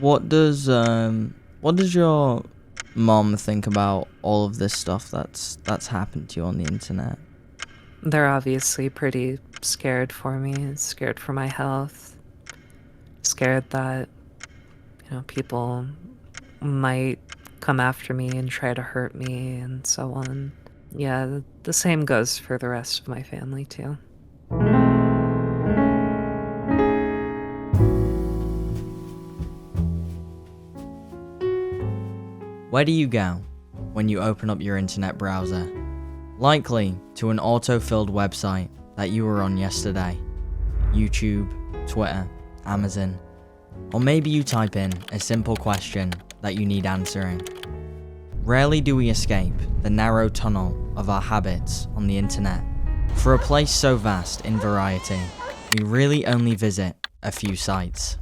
What does your mom think about all of this stuff that's happened to you on the internet? They're obviously pretty scared for me, scared for my health, scared that, people might come after me and try to hurt me and so on. Yeah, the same goes for the rest of my family too. Where do you go when you open up your internet browser? Likely to an auto-filled website that you were on yesterday. YouTube, Twitter, Amazon. Or maybe you type in a simple question that you need answering. Rarely do we escape the narrow tunnel of our habits on the internet. For a place so vast in variety, we really only visit a few sites.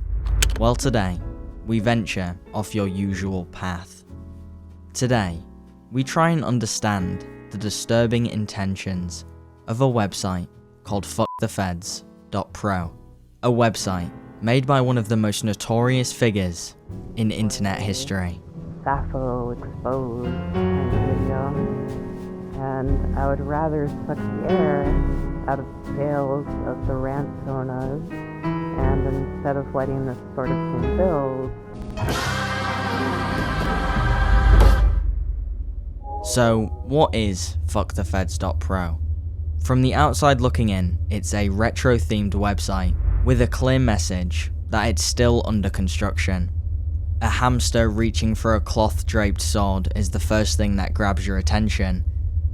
Well, today, we venture off your usual path. Today, we try and understand the disturbing intentions of a website called fuckthefeds.pro, a website made by one of the most notorious figures in internet history. Sappho exposed kind of video, and I would rather suck the air out of the tails of the rant-sonas, and instead of letting this sort of thing build. So, what is fuckthefeds.pro? From the outside looking in, it's a retro-themed website with a clear message that it's still under construction. A hamster reaching for a cloth-draped sword is the first thing that grabs your attention,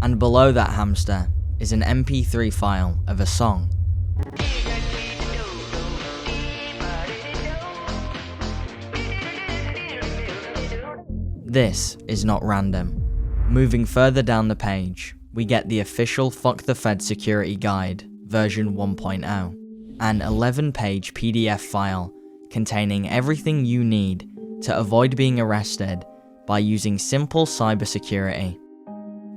and below that hamster is an MP3 file of a song. This is not random. Moving further down the page, we get the official Fuck the Fed Security Guide, version 1.0, an 11-page PDF file containing everything you need to avoid being arrested by using simple cybersecurity.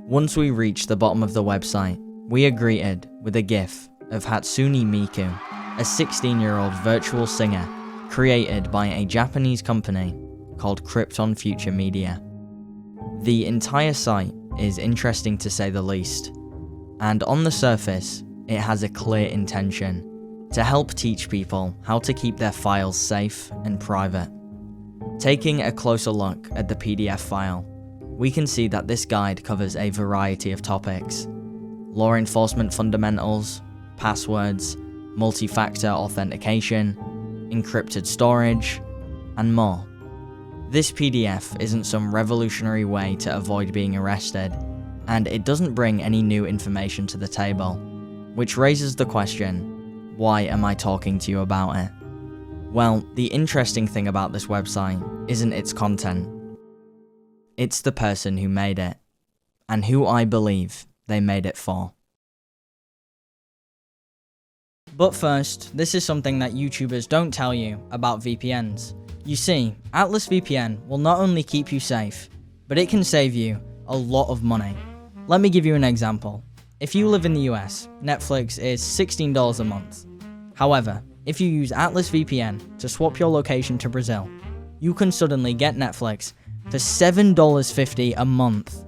Once we reach the bottom of the website, we are greeted with a GIF of Hatsune Miku, a 16-year-old virtual singer created by a Japanese company called Krypton Future Media. The entire site is interesting to say the least, and on the surface, it has a clear intention to help teach people how to keep their files safe and private. Taking a closer look at the PDF file, we can see that this guide covers a variety of topics: law enforcement fundamentals, passwords, multi-factor authentication, encrypted storage, and more. This PDF isn't some revolutionary way to avoid being arrested, and it doesn't bring any new information to the table, which raises the question, why am I talking to you about it? Well, the interesting thing about this website isn't its content. It's the person who made it, and who I believe they made it for. But first, this is something that YouTubers don't tell you about VPNs. You see, Atlas VPN will not only keep you safe, but it can save you a lot of money. Let me give you an example. If you live in the US, Netflix is $16 a month. However, if you use Atlas VPN to swap your location to Brazil, you can suddenly get Netflix for $7.50 a month.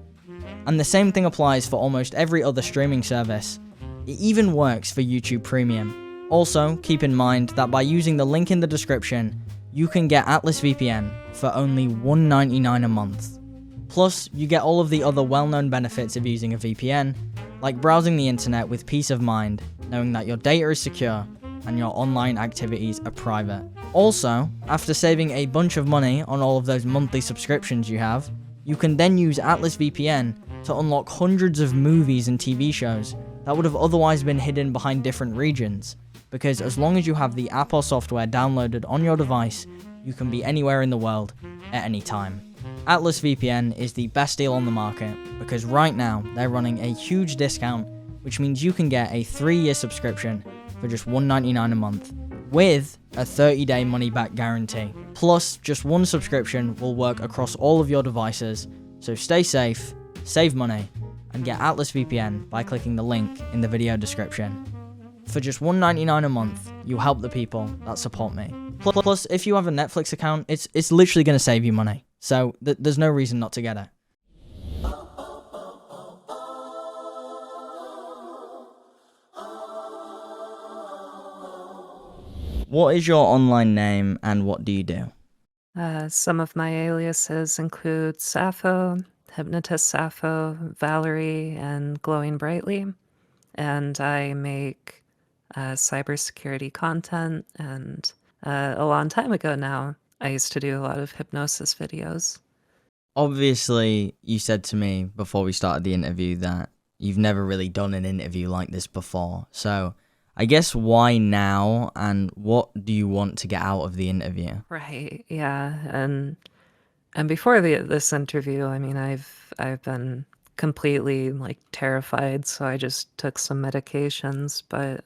And the same thing applies for almost every other streaming service. It even works for YouTube Premium. Also, keep in mind that by using the link in the description, you can get Atlas VPN for only $1.99 a month. Plus, you get all of the other well-known benefits of using a VPN, like browsing the internet with peace of mind, knowing that your data is secure and your online activities are private. Also, after saving a bunch of money on all of those monthly subscriptions you have, you can then use Atlas VPN to unlock hundreds of movies and TV shows that would have otherwise been hidden behind different regions. Because as long as you have the app or software downloaded on your device, you can be anywhere in the world at any time. Atlas VPN is the best deal on the market because right now they're running a huge discount, which means you can get a 3-year subscription for just $1.99 a month with a 30-day money-back guarantee. Plus, just one subscription will work across all of your devices, so stay safe, save money, and get Atlas VPN by clicking the link in the video description. For just $1.99 a month, you help the people that support me. Plus, if you have a Netflix account, it's literally going to save you money. So there's no reason not to get it. What is your online name and what do you do? Some of my aliases include Sappho, Hypnotist Sappho, Valerie, and Glowing Brightly. And I make cybersecurity content. And a long time ago now, I used to do a lot of hypnosis videos. Obviously, you said to me before we started the interview that you've never really done an interview like this before. So I guess why now, and what do you want to get out of the interview? Right, yeah. And before this interview, I mean, I've been completely like terrified, so I just took some medications, but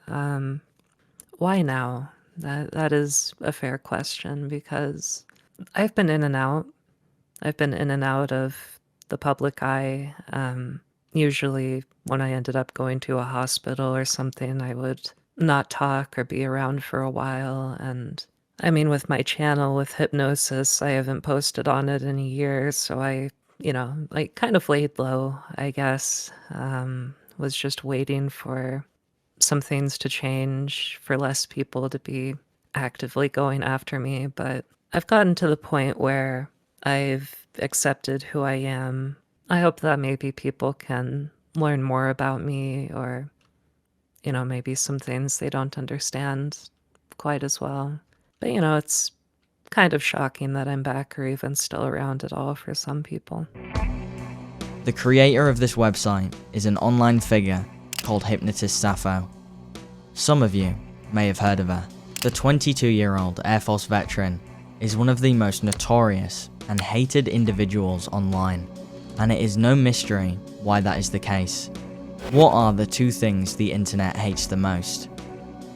why now? That is a fair question because I've been in and out. I've been in and out of the public eye. Usually when I ended up going to a hospital or something, I would not talk or be around for a while. And I mean, with my channel, with hypnosis, I haven't posted on it in a year. So I, like kind of laid low, I guess. Was just waiting for some things to change, for less people to be actively going after me. But I've gotten to the point where I've accepted who I am. I hope that maybe people can learn more about me or, maybe some things they don't understand quite as well. But, it's kind of shocking that I'm back or even still around at all for some people. The creator of this website is an online figure called Hypnotist Sappho. Some of you may have heard of her. The 22-year-old Air Force veteran is one of the most notorious and hated individuals online, and it is no mystery why that is the case. What are the two things the internet hates the most?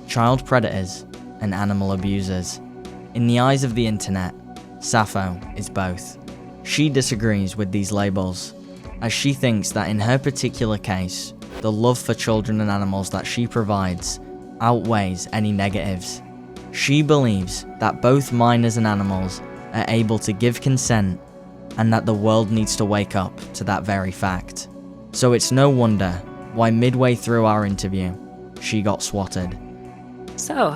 Child predators and animal abusers. In the eyes of the internet, Sappho is both. She disagrees with these labels, as she thinks that in her particular case, the love for children and animals that she provides outweighs any negatives. She believes that both minors and animals are able to give consent and that the world needs to wake up to that very fact. So it's no wonder why midway through our interview, she got swatted. So,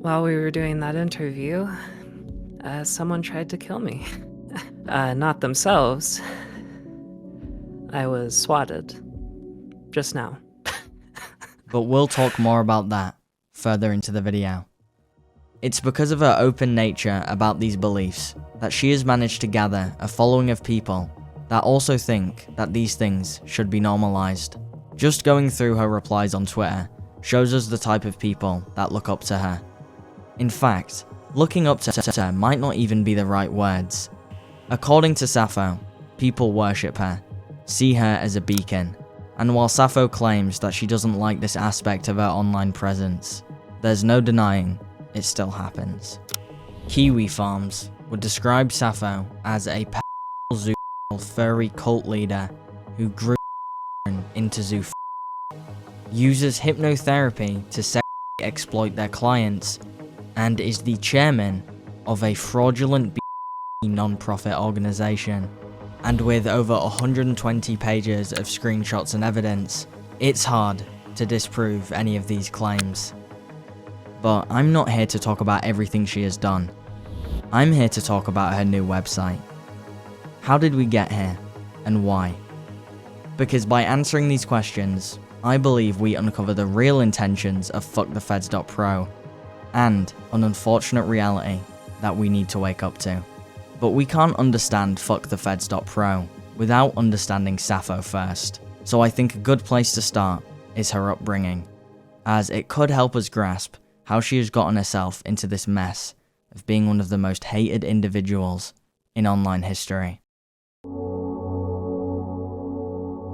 while we were doing that interview, someone tried to kill me. Not themselves. I was swatted. Just now. But we'll talk more about that further into the video. It's because of her open nature about these beliefs that she has managed to gather a following of people that also think that these things should be normalized. Just going through her replies on Twitter shows us the type of people that look up to her. In fact, looking up to her might not even be the right words. According to Sappho, people worship her, see her as a beacon, and while Sappho claims that she doesn't like this aspect of her online presence, there's no denying it still happens. Kiwi Farms would describe Sappho as a zoo furry cult leader who grew into zoo uses hypnotherapy to sexually exploit their clients, and is the chairman of a fraudulent non-profit organization. And with over 120 pages of screenshots and evidence, it's hard to disprove any of these claims. But I'm not here to talk about everything she has done. I'm here to talk about her new website. How did we get here, and why? Because by answering these questions, I believe we uncover the real intentions of fuckthefeds.pro, and an unfortunate reality that we need to wake up to. But we can't understand fuckthefeds.pro without understanding Sappho first, so I think a good place to start is her upbringing, as it could help us grasp how she has gotten herself into this mess of being one of the most hated individuals in online history.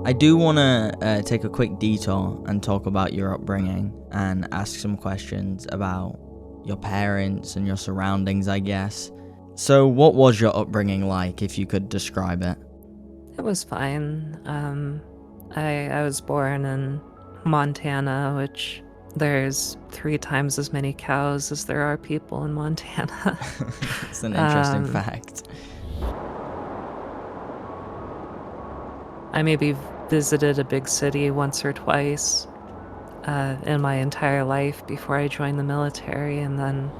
I do want to take a quick detour and talk about your upbringing and ask some questions about your parents and your surroundings, I guess. So what was your upbringing like, if you could describe it? It was fine. I was born in Montana, which There's 3 times as many cows as there are people in Montana. It's an interesting fact. I maybe visited a big city once or twice in my entire life before I joined the military, and then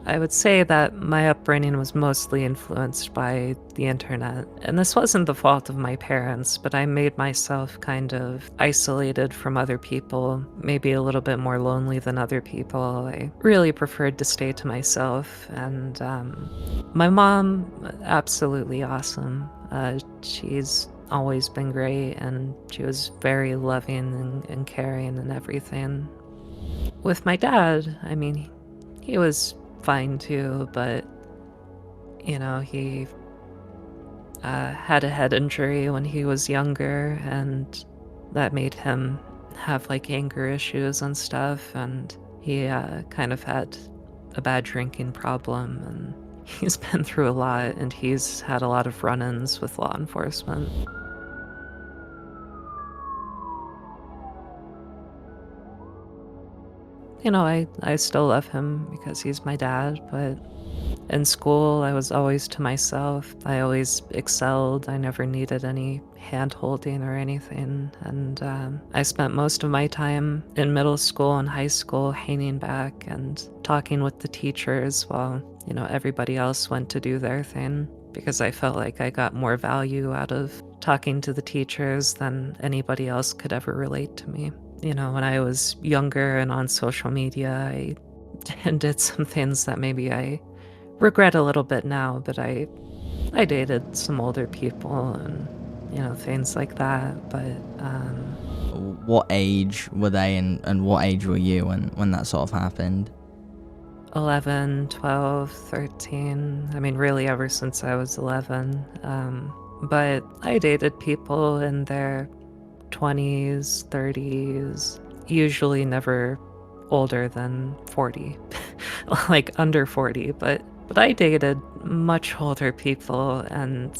I would say that my upbringing was mostly influenced by the internet. And this wasn't the fault of my parents, but I made myself kind of isolated from other people, maybe a little bit more lonely than other people. I really preferred to stay to myself. And my mom, absolutely awesome. She's always been great, and she was very loving and caring and everything. With my dad, I mean, he was fine too, but he had a head injury when he was younger, and that made him have like anger issues and stuff, and he kind of had a bad drinking problem, and he's been through a lot, and he's had a lot of run-ins with law enforcement. I still love him because he's my dad, but in school, I was always to myself. I always excelled. I never needed any hand-holding or anything. And I spent most of my time in middle school and high school hanging back and talking with the teachers while, everybody else went to do their thing, because I felt like I got more value out of talking to the teachers than anybody else could ever relate to me. When I was younger and on social media, I did some things that maybe I regret a little bit now, but I dated some older people and, things like that. But What age were they and what age were you when that sort of happened? 11, 12, 13. I mean, really ever since I was 11. But I dated people in their 20s, 30s, usually never older than 40, like under 40, but I dated much older people, and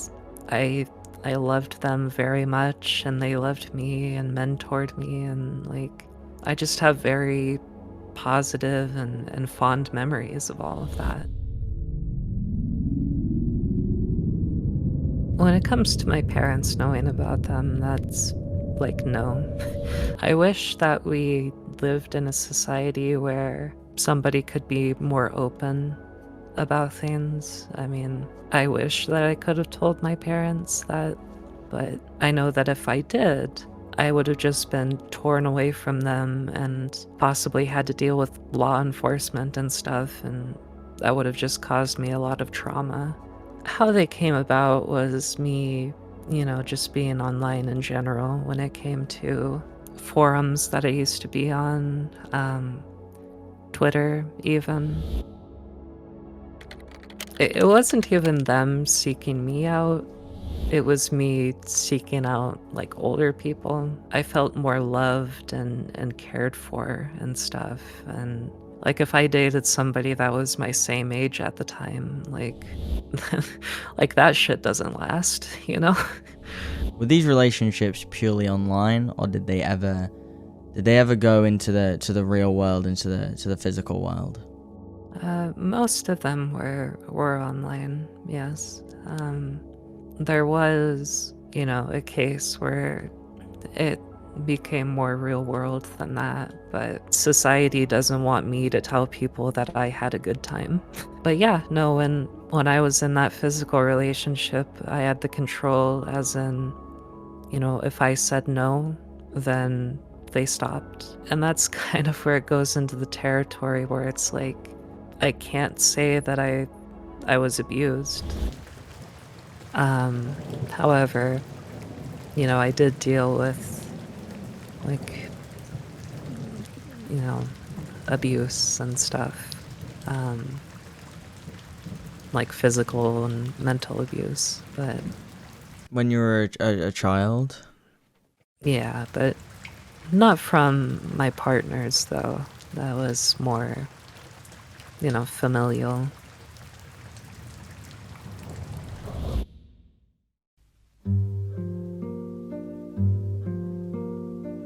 I loved them very much, and they loved me and mentored me, and like I just have very positive and fond memories of all of that. When it comes to my parents knowing about them, that's like, no. I wish that we lived in a society where somebody could be more open about things. I mean, I wish that I could have told my parents that, but I know that if I did, I would have just been torn away from them and possibly had to deal with law enforcement and stuff, and that would have just caused me a lot of trauma. How they came about was me, just being online in general when it came to forums that I used to be on, Twitter even. It wasn't even them seeking me out. It was me seeking out like older people. I felt more loved and cared for and stuff. And like if I dated somebody that was my same age at the time, like like that shit doesn't last, Were these relationships purely online, or did they ever go into the real world, into the physical world? Most of them were online, yes. There was, a case where it became more real world than that, but society doesn't want me to tell people that I had a good time. But yeah, no, when I was in that physical relationship, I had the control, as in, if I said no, then they stopped. And that's kind of where it goes into the territory where it's like, I can't say that I was abused. However, I did deal with like, abuse and stuff. Like physical and mental abuse, but When you were a child? yeah, but not from my partners though. That was more, familial.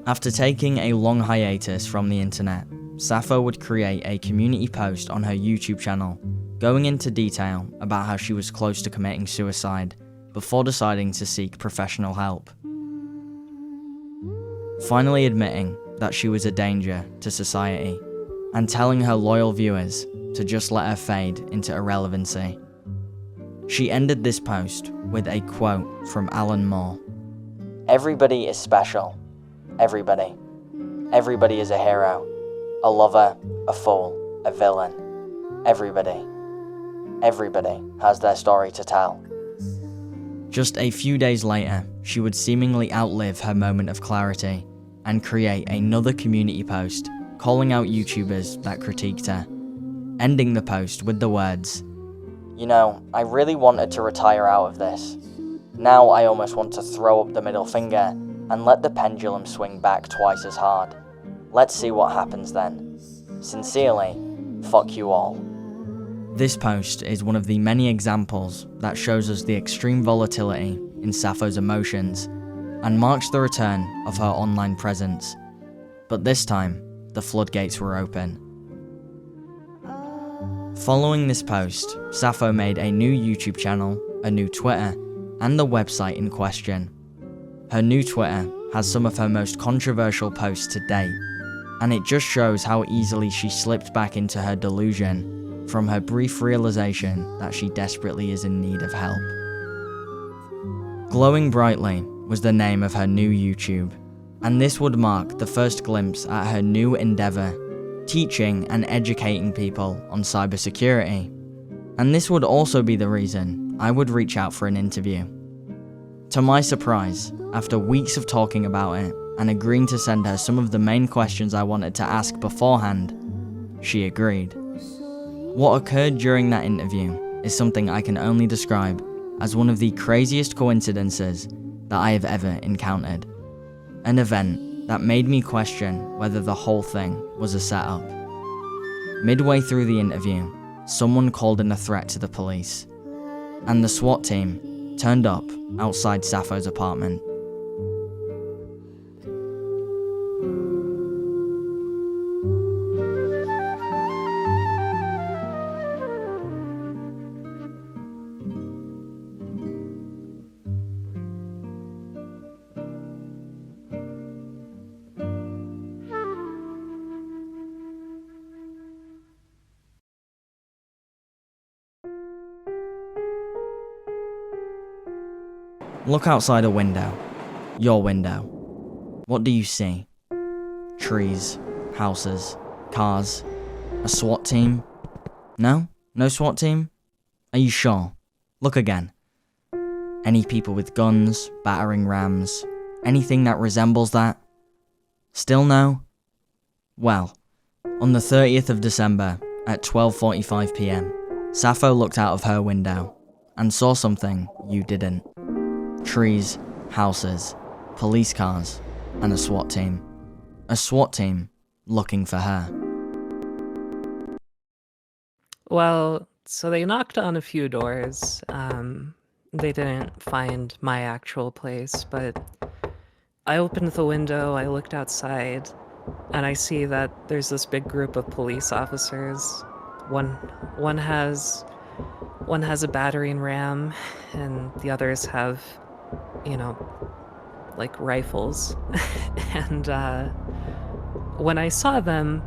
After taking a long hiatus from the internet, Sappho would create a community post on her YouTube channel, going into detail about how she was close to committing suicide before deciding to seek professional help. Finally admitting that she was a danger to society, and telling her loyal viewers to just let her fade into irrelevancy. She ended this post with a quote from Alan Moore. "Everybody is special. Everybody. Everybody is a hero. A lover, a fool, a villain. Everybody. Everybody has their story to tell." Just a few days later, she would seemingly outlive her moment of clarity and create another community post calling out YouTubers that critiqued her, ending the post with the words, "You know, I really wanted to retire out of this. Now I almost want to throw up the middle finger and let the pendulum swing back twice as hard. Let's see what happens then. Sincerely, fuck you all." This post is one of the many examples that shows us the extreme volatility in Sappho's emotions and marks the return of her online presence. But this time, the floodgates were open. Following this post, Sappho made a new YouTube channel, a new Twitter, and the website in question. Her new Twitter has some of her most controversial posts to date, and it just shows how easily she slipped back into her delusion from her brief realization that she desperately is in need of help. Glowing Brightly was the name of her new YouTube, and this would mark the first glimpse at her new endeavour, teaching and educating people on cybersecurity. And this would also be the reason I would reach out for an interview. To my surprise, after weeks of talking about it and agreeing to send her some of the main questions I wanted to ask beforehand, she agreed. What occurred during that interview is something I can only describe as one of the craziest coincidences that I have ever encountered. An event that made me question whether the whole thing was a setup. Midway through the interview, someone called in a threat to the police, and the SWAT team turned up outside Sappho's apartment. Look outside a window. Your window. What do you see? Trees, houses, cars, a SWAT team? No? No SWAT team? Are you sure? Look again. Any people with guns, battering rams, anything that resembles that? Still no? Well, on the 30th of December at 12:45 PM, Sappho looked out of her window and saw something you didn't. Trees, houses, police cars, and a SWAT team. A SWAT team looking for her. Well, so they knocked on a few doors. They didn't find my actual place, but I opened the window, I looked outside, and I see that there's this big group of police officers. One has a battering ram, and the others have, like rifles. And when I saw them,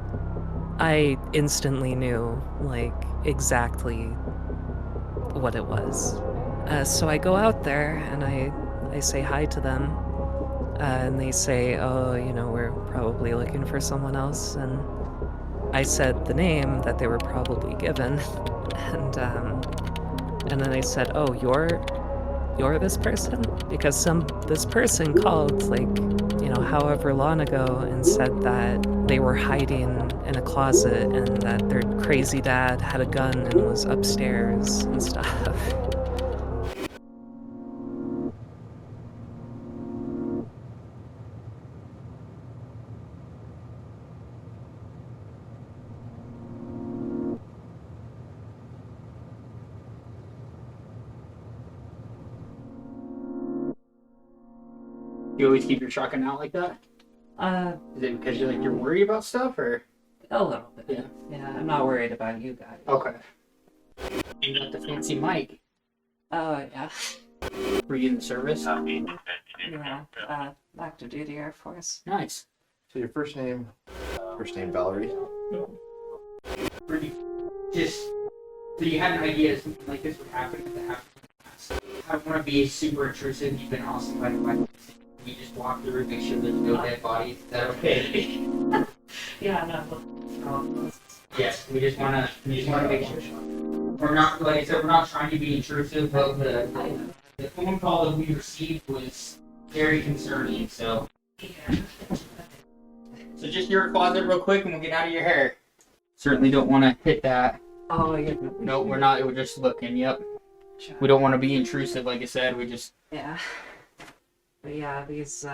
I instantly knew, like, exactly what it was. So I go out there and I say hi to them, and they say, "Oh, we're probably looking for someone else." And I said the name that they were probably given, and then they said, "Oh, you're this person?" Because this person called, like, however long ago, and said that they were hiding in a closet and that their crazy dad had a gun and was upstairs and stuff. You always keep your shotgun out like that? Is it because you're worried about stuff, or? A little bit. Yeah. Yeah, I'm not worried about you guys. Okay. You got the fancy mic. Oh, yeah. Were you in the service? Yeah, active duty Air Force. Nice. So your first name Valerie. Pretty. Just so you had an idea that something like this would happen if it happened. I don't want to be super intrusive. You've been awesome by the way. You just walk through, make sure there's no dead bodies. Is that okay? Yeah, no. Yes, we just wanna make sure. We're not, like I said, we're not trying to be intrusive, but the phone call that we received was very concerning. So just your closet real quick, and we'll get out of your hair. Certainly don't want to hit that. Oh, yeah. No, we're not. We're just looking. Yep. We don't want to be intrusive, like I said. We just. Yeah. But yeah, these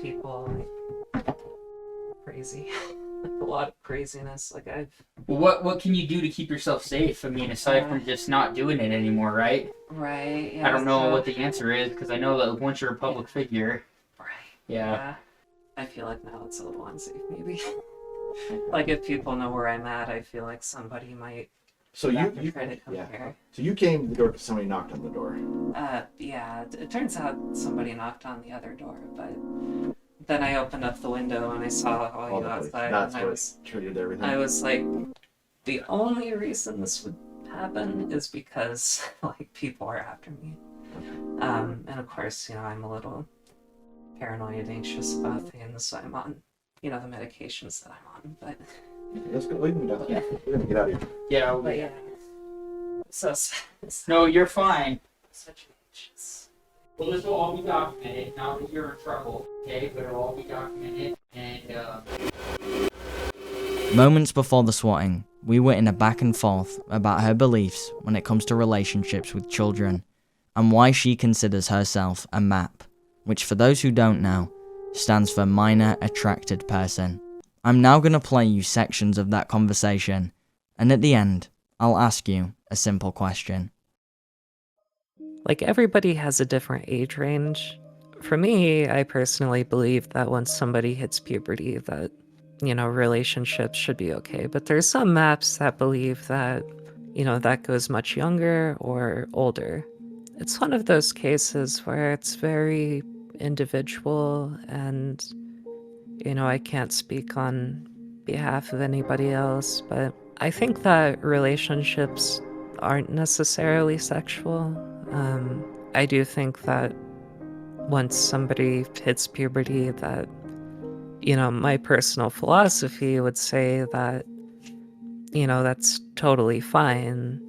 people, like, crazy. A lot of craziness. Like Well, what can you do to keep yourself safe? I mean, aside from just not doing it anymore, right? Right. Yeah, I don't know what the answer is because I know that once you're a public figure. Right. Yeah. I feel like now it's a little unsafe, maybe. Like if people know where I'm at, I feel like somebody might. So try you to come here. So you came to the door because somebody knocked on the door. Yeah. It turns out somebody knocked on the other door, but then I opened up the window and I saw all you outside, That's and what triggered everything. I was like, the only reason this would happen is because like people are after me. And of course, I'm a little paranoid, anxious about things, so I'm on, the medications that I'm on, but. Let's go. Leave me down. Yeah. We're gonna get out of here. Yeah. But yeah. So. No, you're fine. Such anxious. Well, this will all be documented. Not that you're in trouble, okay? But it'll all be documented. And moments before the swatting, we were in a back and forth about her beliefs when it comes to relationships with children, and why she considers herself a MAP, which for those who don't know, stands for Minor Attracted Person. I'm now going to play you sections of that conversation, and at the end, I'll ask you a simple question. Like, everybody has a different age range. For me, I personally believe that once somebody hits puberty, that, relationships should be okay. But there's some maps that believe that, that goes much younger or older. It's one of those cases where it's very individual, and I can't speak on behalf of anybody else, but I think that relationships aren't necessarily sexual. I do think that once somebody hits puberty, that, my personal philosophy would say that, that's totally fine,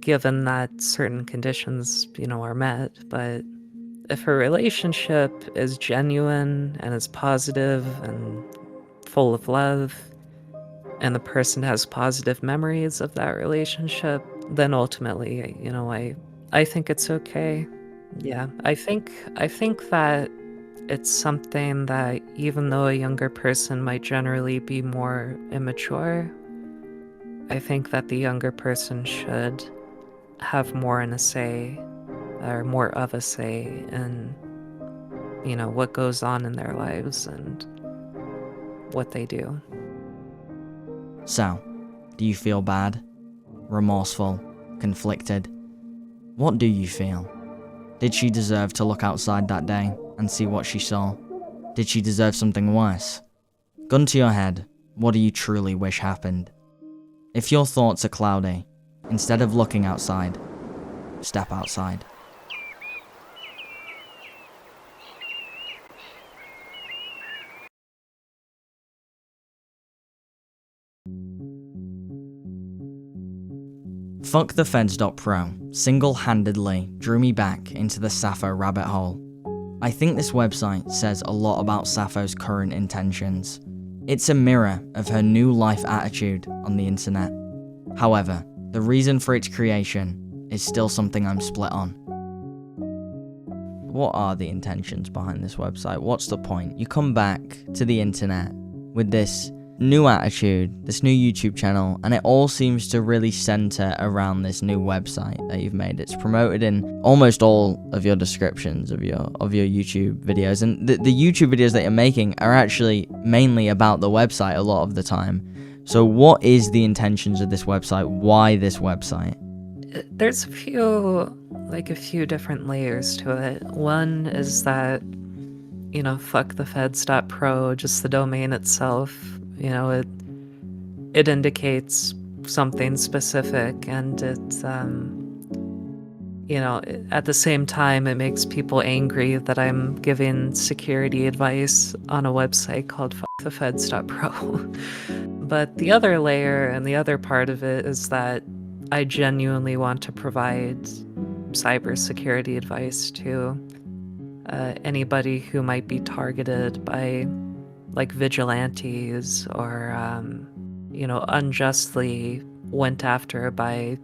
given that certain conditions, are met. But if a relationship is genuine and is positive and full of love, and the person has positive memories of that relationship, then ultimately, I think it's okay. Yeah, I think that it's something that even though a younger person might generally be more immature, I think that the younger person should have more in a say, or more of a say in, what goes on in their lives and what they do. So, do you feel bad, remorseful, conflicted? What do you feel? Did she deserve to look outside that day and see what she saw? Did she deserve something worse? Gun to your head, what do you truly wish happened? If your thoughts are cloudy, instead of looking outside, step outside. FuckTheFeds.pro single-handedly drew me back into the Sappho rabbit hole. I think this website says a lot about Sappho's current intentions. It's a mirror of her new life attitude on the internet. However, the reason for its creation is still something I'm split on. What are the intentions behind this website? What's the point? You come back to the internet with this new attitude, this new YouTube channel, and it all seems to really center around this new website that you've made. It's promoted in almost all of your descriptions of your YouTube videos, and the YouTube videos that you're making are actually mainly about the website a lot of the time. So what is the intentions of this website? Why this website? There's a few different layers to it. One is that, fuckthefeds.pro, just the domain itself, it indicates something specific, and it's, at the same time, it makes people angry that I'm giving security advice on a website called fuckthefeds.pro. But the other layer and the other part of it is that I genuinely want to provide cybersecurity advice to anybody who might be targeted by vigilantes or unjustly went after by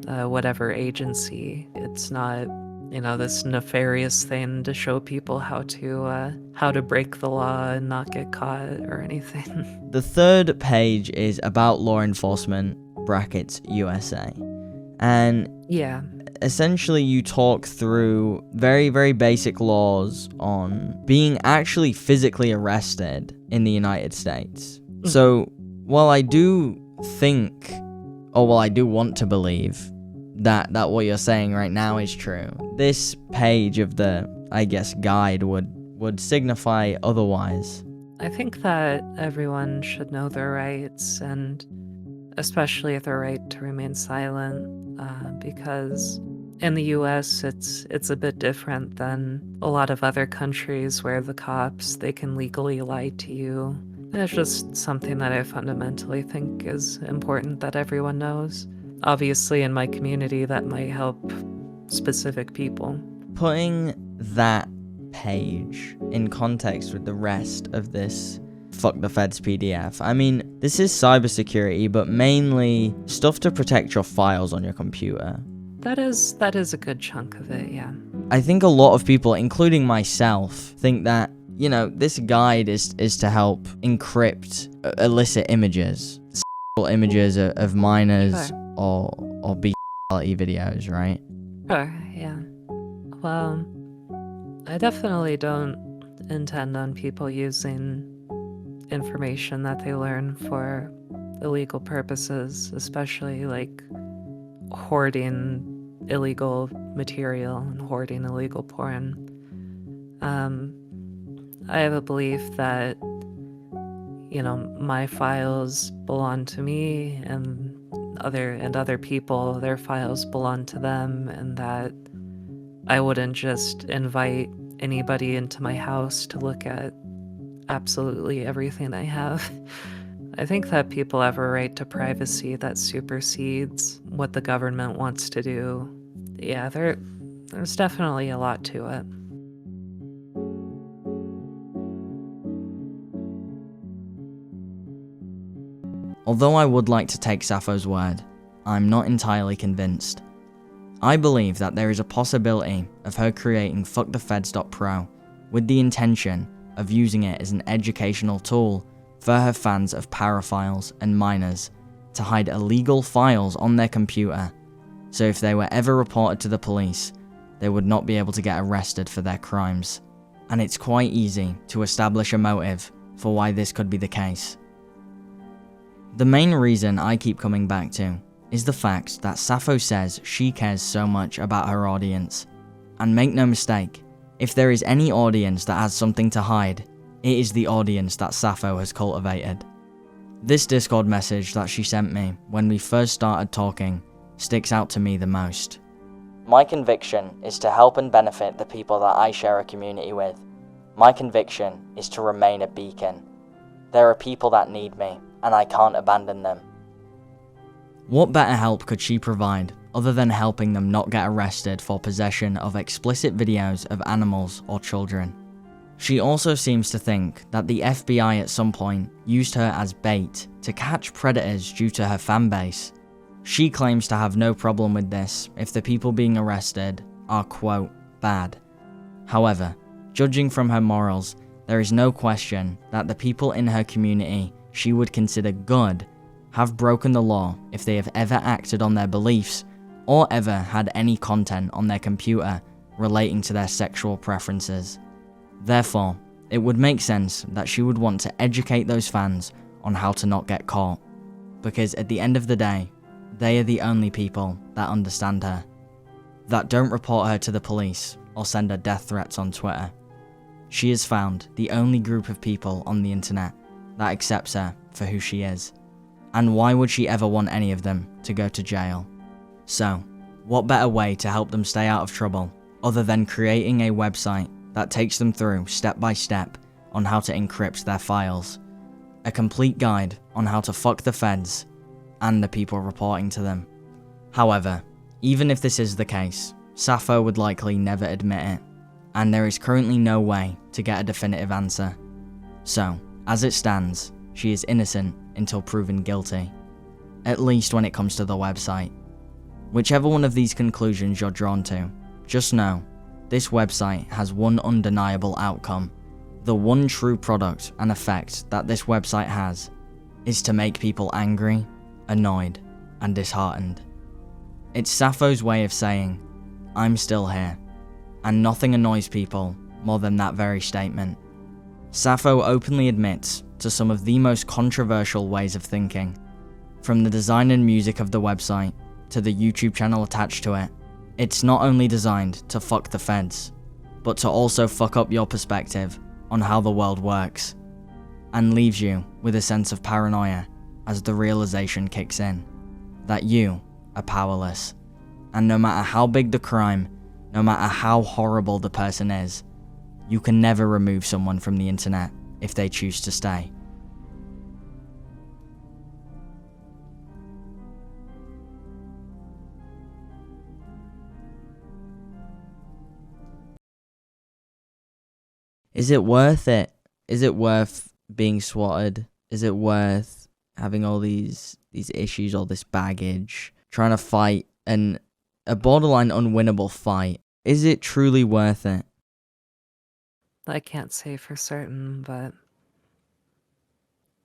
whatever agency. It's not this nefarious thing to show people how to break the law and not get caught or anything. The third page is about law enforcement (USA), and yeah, essentially you talk through very, very basic laws on being actually physically arrested in the United States. So while I do want to believe that what you're saying right now is true, this page of the, I guess, guide would signify otherwise. I think that everyone should know their rights, and especially their right to remain silent, because in the US it's a bit different than a lot of other countries where the cops, they can legally lie to you. And it's just something that I fundamentally think is important that everyone knows. Obviously, in my community, that might help specific people. Putting that page in context with the rest of this Fuck the Feds PDF, I mean, this is cybersecurity, but mainly stuff to protect your files on your computer. That is a good chunk of it, yeah. I think a lot of people, including myself, think that, this guide is to help encrypt illicit images, images of minors, Sure. or bestiality videos, right? Sure, yeah. Well, I definitely don't intend on people using information that they learn for illegal purposes, especially hoarding illegal material and hoarding illegal porn. I have a belief that, my files belong to me, and other people, their files belong to them, and that I wouldn't just invite anybody into my house to look at absolutely everything I have. I think that people have a right to privacy that supersedes what the government wants to do. Yeah, there's definitely a lot to it. Although I would like to take Sappho's word, I'm not entirely convinced. I believe that there is a possibility of her creating fuckthefeds.pro with the intention of using it as an educational tool for her fans of paraphiles and minors to hide illegal files on their computer, so if they were ever reported to the police, they would not be able to get arrested for their crimes. And it's quite easy to establish a motive for why this could be the case. The main reason I keep coming back to is the fact that Sappho says she cares so much about her audience. And make no mistake, if there is any audience that has something to hide, it is the audience that Sappho has cultivated. This Discord message that she sent me when we first started talking sticks out to me the most. My conviction is to help and benefit the people that I share a community with. My conviction is to remain a beacon. There are people that need me, and I can't abandon them. What better help could she provide other than helping them not get arrested for possession of explicit videos of animals or children? She also seems to think that the FBI at some point used her as bait to catch predators due to her fanbase. She claims to have no problem with this if the people being arrested are, quote, bad. However, judging from her morals, there is no question that the people in her community she would consider good have broken the law if they have ever acted on their beliefs or ever had any content on their computer relating to their sexual preferences. Therefore, it would make sense that she would want to educate those fans on how to not get caught, because at the end of the day, they are the only people that understand her, that don't report her to the police or send her death threats on Twitter. She has found the only group of people on the internet that accepts her for who she is, and why would she ever want any of them to go to jail? So, what better way to help them stay out of trouble other than creating a website that takes them through step by step on how to encrypt their files, a complete guide on how to fuck the feds and the people reporting to them. However, even if this is the case, Sappho would likely never admit it, and there is currently no way to get a definitive answer. So, as it stands, she is innocent until proven guilty, at least when it comes to the website. Whichever one of these conclusions you're drawn to, just know, this website has one undeniable outcome. The one true product and effect that this website has is to make people angry, annoyed, and disheartened. It's Sappho's way of saying, I'm still here, and nothing annoys people more than that very statement. Sappho openly admits to some of the most controversial ways of thinking, from the design and music of the website to the YouTube channel attached to it. It's not only designed to fuck the feds, but to also fuck up your perspective on how the world works, and leaves you with a sense of paranoia as the realization kicks in that you are powerless, and no matter how big the crime, no matter how horrible the person is, you can never remove someone from the internet if they choose to stay. Is it worth it? Is it worth being swatted? Is it worth having all these issues, all this baggage, trying to fight a borderline unwinnable fight? Is it truly worth it? I can't say for certain, but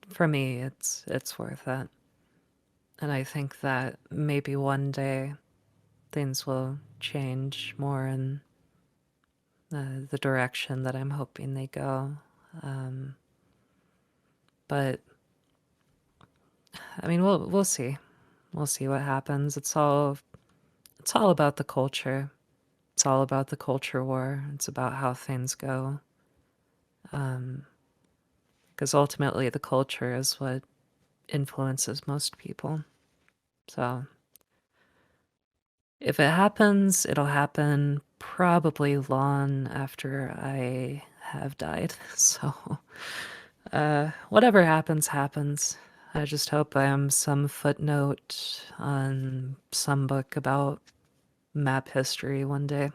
for me, it's worth it. And I think that maybe one day things will change more in the direction that I'm hoping they go. But I mean, we'll see. We'll see what happens. It's all about the culture. It's all about the culture war. It's about how things go. Because ultimately the culture is what influences most people. So if it happens, it'll happen probably long after I have died. So whatever happens, happens. I just hope I am some footnote on some book about map history one day.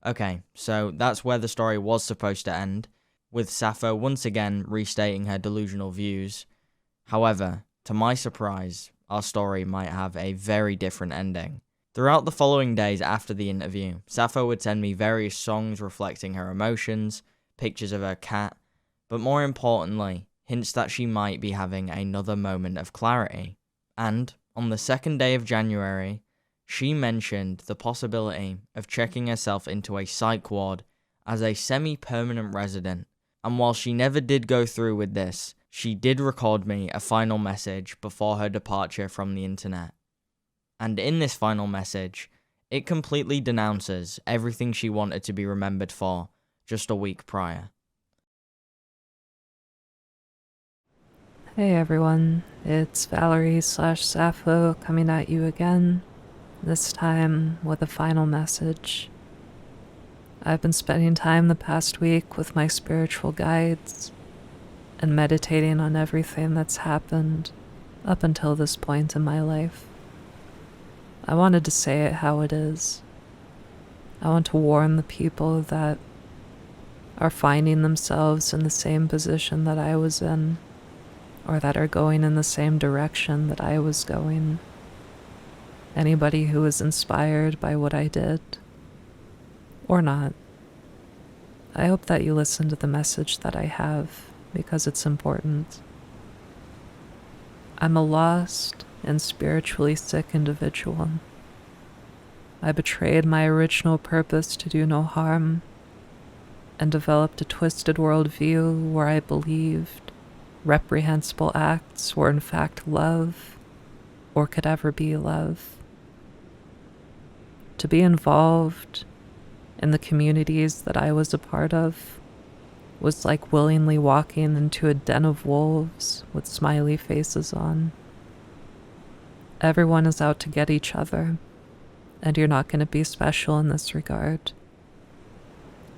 Okay, so that's where the story was supposed to end, with Sappho once again restating her delusional views. However, to my surprise, our story might have a very different ending. Throughout the following days after the interview, Sappho would send me various songs reflecting her emotions, pictures of her cat, but more importantly, hints that she might be having another moment of clarity. And, on the 2nd day of January, she mentioned the possibility of checking herself into a psych ward as a semi-permanent resident, and while she never did go through with this, she did record me a final message before her departure from the internet. And in this final message, it completely denounces everything she wanted to be remembered for just a week prior. Hey everyone, it's Valerie/Sappho coming at you again, this time with a final message. I've been spending time the past week with my spiritual guides and meditating on everything that's happened up until this point in my life. I wanted to say it how it is. I want to warn the people that are finding themselves in the same position that I was in, or that are going in the same direction that I was going. Anybody who was inspired by what I did, or not. I hope that you listen to the message that I have because it's important. I'm a lost and spiritually sick individual. I betrayed my original purpose to do no harm and developed a twisted worldview where I believed reprehensible acts were in fact love or could ever be love. To be involved in the communities that I was a part of was like willingly walking into a den of wolves with smiley faces on. Everyone is out to get each other, and you're not going to be special in this regard.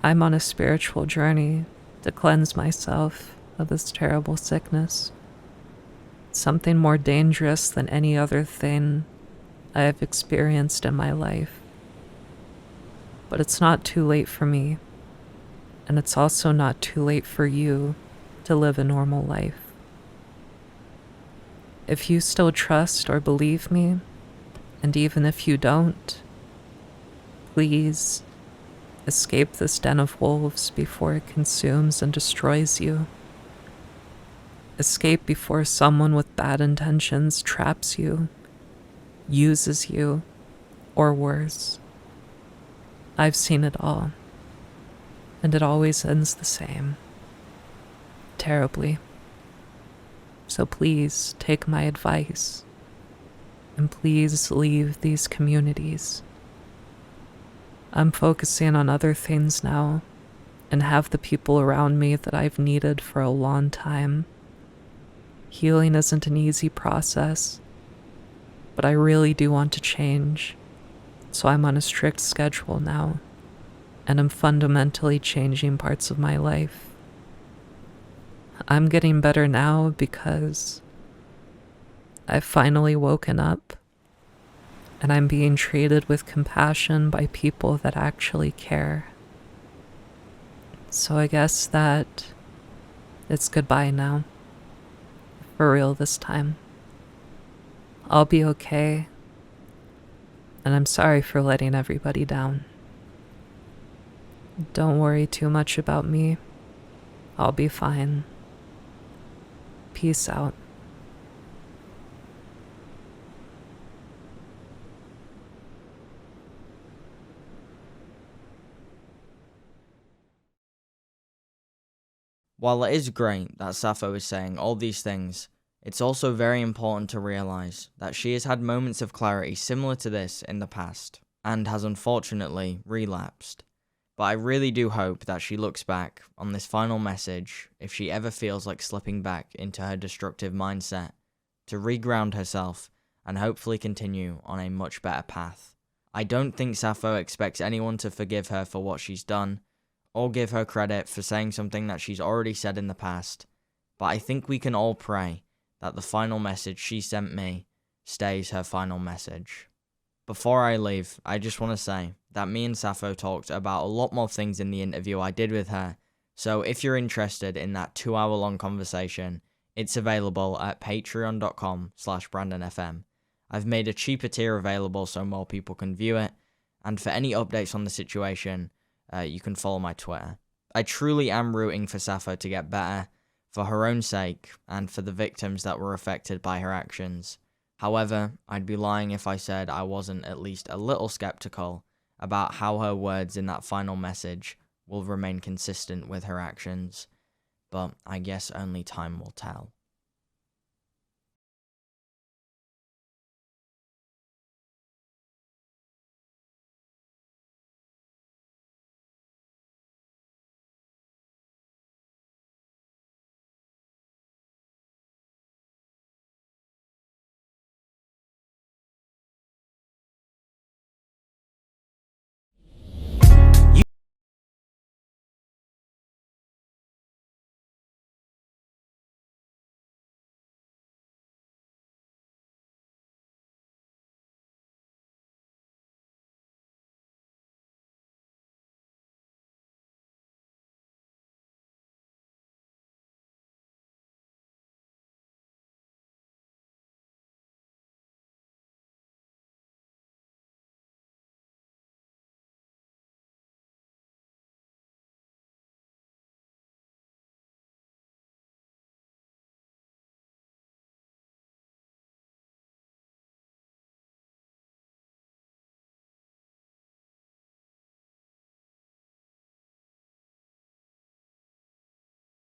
I'm on a spiritual journey to cleanse myself of this terrible sickness. It's something more dangerous than any other thing I have experienced in my life. But it's not too late for me, and it's also not too late for you to live a normal life. If you still trust or believe me, and even if you don't, please escape this den of wolves before it consumes and destroys you. Escape before someone with bad intentions traps you, uses you, or worse. I've seen it all, and it always ends the same. Terribly. So please take my advice, and please leave these communities. I'm focusing on other things now, and have the people around me that I've needed for a long time. Healing isn't an easy process, but I really do want to change. So I'm on a strict schedule now, and I'm fundamentally changing parts of my life. I'm getting better now because I've finally woken up, and I'm being treated with compassion by people that actually care. So I guess that it's goodbye now. For real this time. I'll be okay. And I'm sorry for letting everybody down. Don't worry too much about me. I'll be fine. Peace out. While it is great that Sappho is saying all these things, it's also very important to realise that she has had moments of clarity similar to this in the past, and has unfortunately relapsed. But I really do hope that she looks back on this final message, if she ever feels like slipping back into her destructive mindset, to reground herself and hopefully continue on a much better path. I don't think Sappho expects anyone to forgive her for what she's done, or give her credit for saying something that she's already said in the past, but I think we can all pray that the final message she sent me stays her final message. Before I leave, I just want to say that me and Sappho talked about a lot more things in the interview I did with her, so if you're interested in that 2-hour-long conversation, it's available at patreon.com/BrandonFM. I've made a cheaper tier available so more people can view it, and for any updates on the situation, you can follow my Twitter. I truly am rooting for Sappho to get better, for her own sake, and for the victims that were affected by her actions. However, I'd be lying if I said I wasn't at least a little skeptical about how her words in that final message will remain consistent with her actions, but I guess only time will tell.